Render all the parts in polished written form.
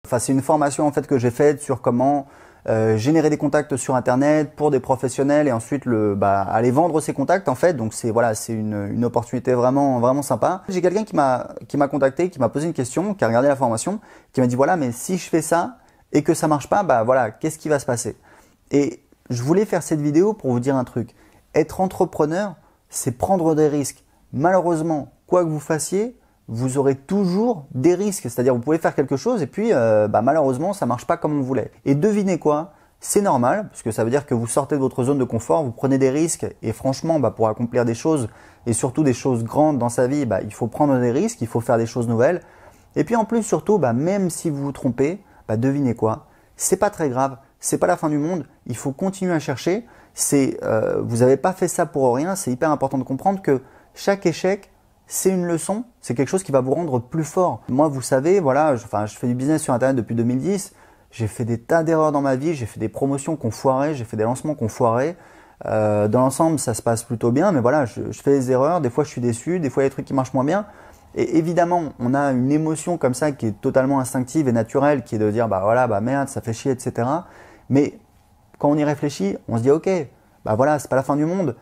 Enfin, c'est une formation en fait que j'ai faite sur comment générer des contacts sur Internet pour des professionnels et ensuite aller vendre ces contacts en fait. Donc c'est voilà, c'est une opportunité vraiment sympa. J'ai quelqu'un qui m'a contacté, qui m'a posé une question, qui a regardé la formation, qui m'a dit voilà, mais si je fais ça et que ça marche pas, bah voilà, qu'est-ce qui va se passer? Et je voulais faire cette vidéo pour vous dire un truc. Être entrepreneur, c'est prendre des risques. Malheureusement, quoi que vous fassiez, vous aurez toujours des risques. C'est-à-dire vous pouvez faire quelque chose et puis malheureusement ça marche pas comme on voulait. Et devinez quoi? C'est normal parce que ça veut dire que vous sortez de votre zone de confort, vous prenez des risques et franchement pour accomplir des choses et surtout des choses grandes dans sa vie, il faut prendre des risques, il faut faire des choses nouvelles. Et puis en plus surtout, même si vous vous trompez, devinez quoi? C'est pas très grave, c'est pas la fin du monde, il faut continuer à chercher. Vous n'avez pas fait ça pour rien, c'est hyper important de comprendre que chaque échec, c'est une leçon, c'est quelque chose qui va vous rendre plus fort. Moi, vous savez, voilà, je fais du business sur Internet depuis 2010. J'ai fait des tas d'erreurs dans ma vie, j'ai fait des promotions qui ont foiré, j'ai fait des lancements qui ont foiré. Dans l'ensemble, ça se passe plutôt bien, mais voilà, je fais des erreurs, des fois je suis déçu, des fois il y a des trucs qui marchent moins bien. Et évidemment, on a une émotion comme ça qui est totalement instinctive et naturelle, qui est de dire, merde, ça fait chier, etc. Mais quand on y réfléchit, on se dit, ok, voilà, c'est pas la fin du monde.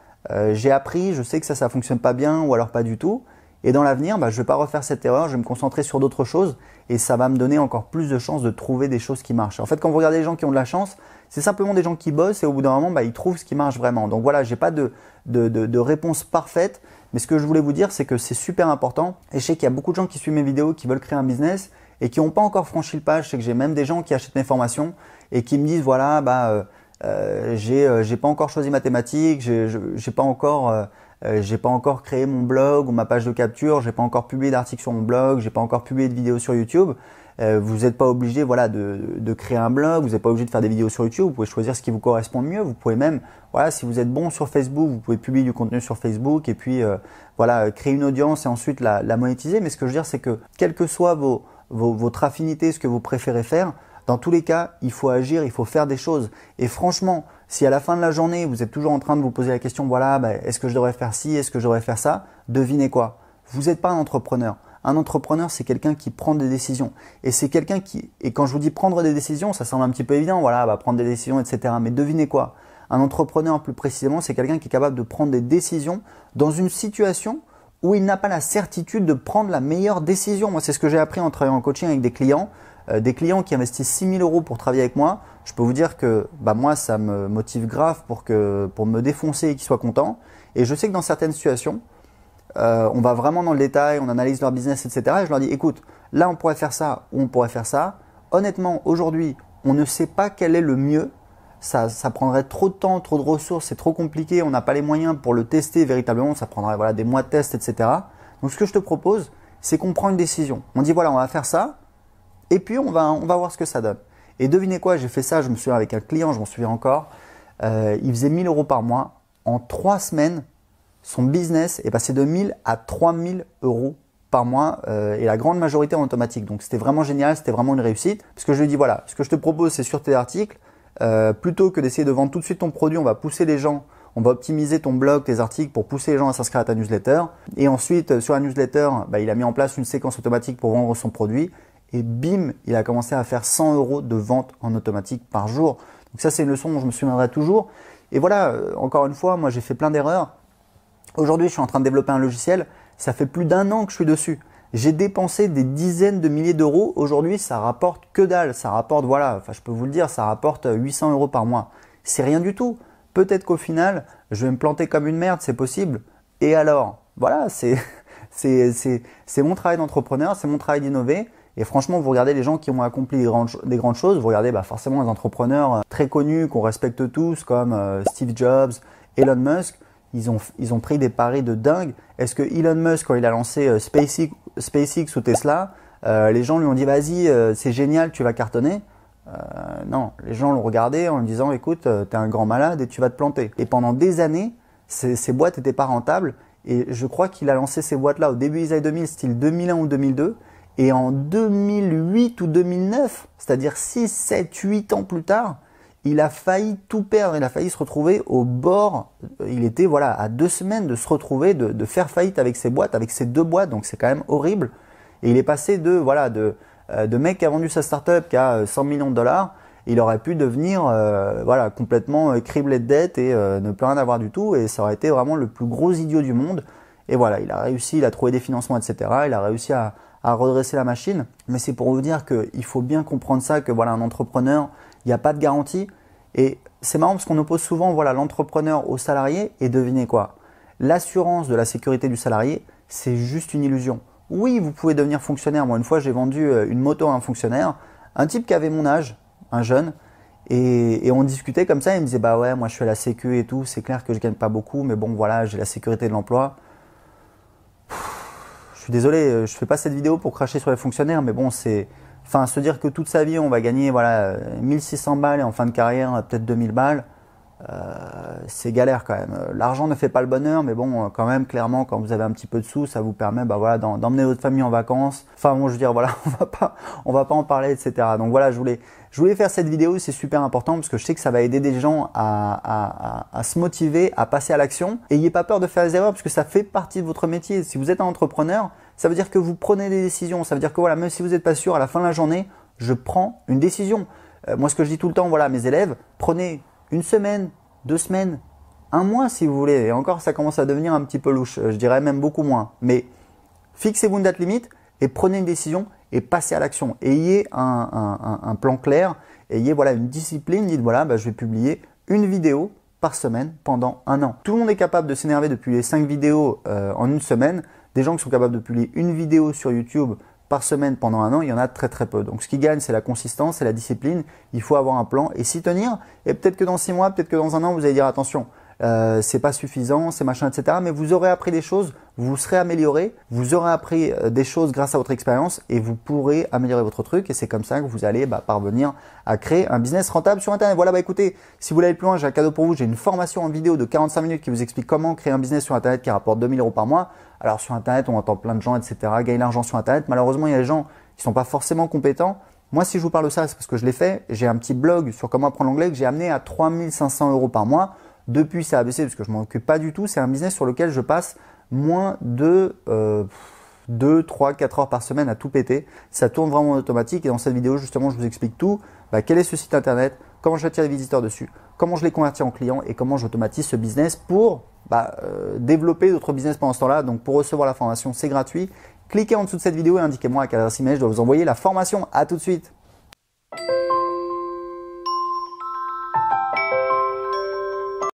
J'ai appris, je sais que ça fonctionne pas bien ou alors pas du tout. Et dans l'avenir, je vais pas refaire cette erreur, je vais me concentrer sur d'autres choses et ça va me donner encore plus de chances de trouver des choses qui marchent. En fait, quand vous regardez les gens qui ont de la chance, c'est simplement des gens qui bossent et au bout d'un moment, ils trouvent ce qui marche vraiment. Donc voilà, j'ai pas de réponse parfaite, mais ce que je voulais vous dire, c'est que c'est super important. Et je sais qu'il y a beaucoup de gens qui suivent mes vidéos, qui veulent créer un business et qui n'ont pas encore franchi le pas. Je sais que j'ai même des gens qui achètent mes formations et qui me disent voilà, j'ai pas encore choisi mathématiques, j'ai pas encore créé mon blog ou ma page de capture, j'ai pas encore publié d'articles sur mon blog, j'ai pas encore publié de vidéos sur YouTube. Vous n'êtes pas obligé de créer un blog, vous n'êtes pas obligé de faire des vidéos sur YouTube, vous pouvez choisir ce qui vous correspond le mieux. Vous pouvez même, si vous êtes bon sur Facebook, vous pouvez publier du contenu sur Facebook et puis créer une audience et ensuite la monétiser. Mais ce que je veux dire, c'est que quelle que soit votre affinité, ce que vous préférez faire, dans tous les cas, il faut agir, il faut faire des choses. Et franchement, si à la fin de la journée, vous êtes toujours en train de vous poser la question, est-ce que je devrais faire ci, est-ce que je devrais faire ça? Devinez quoi? Vous n'êtes pas un entrepreneur. Un entrepreneur, c'est quelqu'un qui prend des décisions. Et c'est quelqu'un et quand je vous dis prendre des décisions, ça semble un petit peu évident, prendre des décisions, etc. Mais devinez quoi? Un entrepreneur, plus précisément, c'est quelqu'un qui est capable de prendre des décisions dans une situation où il n'a pas la certitude de prendre la meilleure décision. Moi, c'est ce que j'ai appris en travaillant en coaching avec des clients qui investissent 6 000 € pour travailler avec moi. Je peux vous dire que moi, ça me motive grave pour me défoncer et qu'ils soient contents. Et je sais que dans certaines situations, on va vraiment dans le détail, on analyse leur business, etc. Et je leur dis, écoute, là, on pourrait faire ça ou on pourrait faire ça. Honnêtement, aujourd'hui, on ne sait pas quel est le mieux. Ça prendrait trop de temps, trop de ressources, c'est trop compliqué. On n'a pas les moyens pour le tester véritablement. Ça prendrait des mois de test, etc. Donc, ce que je te propose, c'est qu'on prend une décision. On dit, on va faire ça. Et puis, on va voir ce que ça donne. Et devinez quoi, j'ai fait ça, je me souviens avec un client, je m'en souviens encore. Il faisait 1 000 € par mois. En 3 semaines, son business est passé de 1 000 à 3 000 € par mois et la grande majorité en automatique. Donc, c'était vraiment génial, c'était vraiment une réussite. Parce que je lui ai dit, voilà, ce que je te propose, c'est sur tes articles. Plutôt que d'essayer de vendre tout de suite ton produit, on va pousser les gens, on va optimiser ton blog, tes articles pour pousser les gens à s'inscrire à ta newsletter. Et ensuite, sur la newsletter, il a mis en place une séquence automatique pour vendre son produit. Et bim, il a commencé à faire 100 € de vente en automatique par jour. Donc ça, c'est une leçon dont je me souviendrai toujours. Et voilà, encore une fois, moi j'ai fait plein d'erreurs. Aujourd'hui, je suis en train de développer un logiciel. Ça fait plus d'1 an que je suis dessus. J'ai dépensé des dizaines de milliers d'euros. Aujourd'hui, ça rapporte que dalle. Ça rapporte, je peux vous le dire, ça rapporte 800 € par mois. C'est rien du tout. Peut-être qu'au final, je vais me planter comme une merde, c'est possible. Et alors, voilà, c'est mon travail d'entrepreneur, c'est mon travail d'innover. Et franchement, vous regardez les gens qui ont accompli des grandes choses, vous regardez forcément les entrepreneurs très connus qu'on respecte tous comme Steve Jobs, Elon Musk, ils ont pris des paris de dingue. Est-ce que Elon Musk, quand il a lancé SpaceX ou Tesla, les gens lui ont dit vas-y, c'est génial, tu vas cartonner? Non, les gens l'ont regardé en lui disant écoute, t'es un grand malade et tu vas te planter. Et pendant des années, ces boîtes n'étaient pas rentables et je crois qu'il a lancé ces boîtes-là au début des années 2000, style 2001 ou 2002. Et en 2008 ou 2009, c'est-à-dire 6, 7, 8 ans plus tard, il a failli tout perdre. Il a failli se retrouver au bord. Il était à 2 semaines de se retrouver, de faire faillite avec ses boîtes, avec ses 2 boîtes. Donc c'est quand même horrible. Et il est passé de de mec qui a vendu sa startup qui a 100 millions de dollars. Il aurait pu devenir voilà, complètement criblé de dettes et ne plus rien avoir du tout. Et ça aurait été vraiment le plus gros idiot du monde. Et voilà, il a réussi, il a trouvé des financements, etc. Il a réussi à redresser la machine. Mais c'est pour vous dire qu'il faut bien comprendre ça, que voilà, un entrepreneur, il n'y a pas de garantie. Et c'est marrant parce qu'on oppose souvent voilà, l'entrepreneur au salarié. Et devinez quoi? L'assurance de la sécurité du salarié, c'est juste une illusion. Oui, vous pouvez devenir fonctionnaire. Moi, une fois, j'ai vendu une moto à un fonctionnaire, un type qui avait mon âge, un jeune, et on discutait comme ça. Il me disait bah ouais, moi je suis à la sécu et tout. C'est clair que je gagne pas beaucoup, mais bon voilà, j'ai la sécurité de l'emploi. Je suis désolé, je fais pas cette vidéo pour cracher sur les fonctionnaires, mais bon, c'est, enfin, se dire que toute sa vie on va gagner voilà 1600 balles et en fin de carrière peut-être 2000 balles. C'est galère quand même. L'argent ne fait pas le bonheur, mais bon, quand même, clairement, quand vous avez un petit peu de sous, ça vous permet bah, voilà, d'emmener votre famille en vacances. Enfin bon, je veux dire, voilà, on va pas en parler, etc. Donc voilà, je voulais faire cette vidéo, c'est super important parce que je sais que ça va aider des gens à se motiver, à passer à l'action. Ayez pas peur de faire des erreurs parce que ça fait partie de votre métier. Si vous êtes un entrepreneur, ça veut dire que vous prenez des décisions. Ça veut dire que voilà, même si vous n'êtes pas sûr, à la fin de la journée, je prends une décision. Moi, ce que je dis tout le temps, voilà, à mes élèves, prenez une semaine, 2 semaines, un mois si vous voulez. Et encore, ça commence à devenir un petit peu louche. Je dirais même beaucoup moins. Mais fixez-vous une date limite et prenez une décision et passez à l'action. Ayez un plan clair, ayez voilà, une discipline. Dites voilà, bah, je vais publier une vidéo par semaine pendant un an. Tout le monde est capable de s'énerver de publier 5 vidéos en une semaine. Des gens qui sont capables de publier une vidéo sur YouTube par semaine pendant un an, il y en a très très peu. Donc ce qui gagne, c'est la consistance, c'est la discipline. Il faut avoir un plan et s'y tenir. Et peut-être que dans 6 mois, peut-être que dans un an, vous allez dire attention, c'est pas suffisant, c'est machin, etc. Mais vous aurez appris des choses, vous vous serez amélioré, vous aurez appris des choses grâce à votre expérience et vous pourrez améliorer votre truc. Et c'est comme ça que vous allez parvenir à créer un business rentable sur Internet. Voilà, écoutez, si vous voulez aller plus loin, j'ai un cadeau pour vous. J'ai une formation en vidéo de 45 minutes qui vous explique comment créer un business sur Internet qui rapporte 2000 € par mois. Alors sur Internet, on entend plein de gens, etc. gagner l'argent sur Internet. Malheureusement, il y a des gens qui ne sont pas forcément compétents. Moi, si je vous parle de ça, c'est parce que je l'ai fait. J'ai un petit blog sur comment apprendre l'anglais que j'ai amené à 3500 € par mois. Depuis, ça a baissé parce que je ne m'en occupe pas du tout. C'est un business sur lequel je passe moins de 2, 3, 4 heures par semaine à tout péter. Ça tourne vraiment en automatique. Et dans cette vidéo, justement, je vous explique tout. Quel est ce site internet, comment j'attire les visiteurs dessus, comment je les convertis en clients et comment j'automatise ce business pour développer d'autres business pendant ce temps-là. Donc, pour recevoir la formation, c'est gratuit. Cliquez en dessous de cette vidéo et indiquez-moi à quelle adresse email je dois vous envoyer la formation. À tout de suite.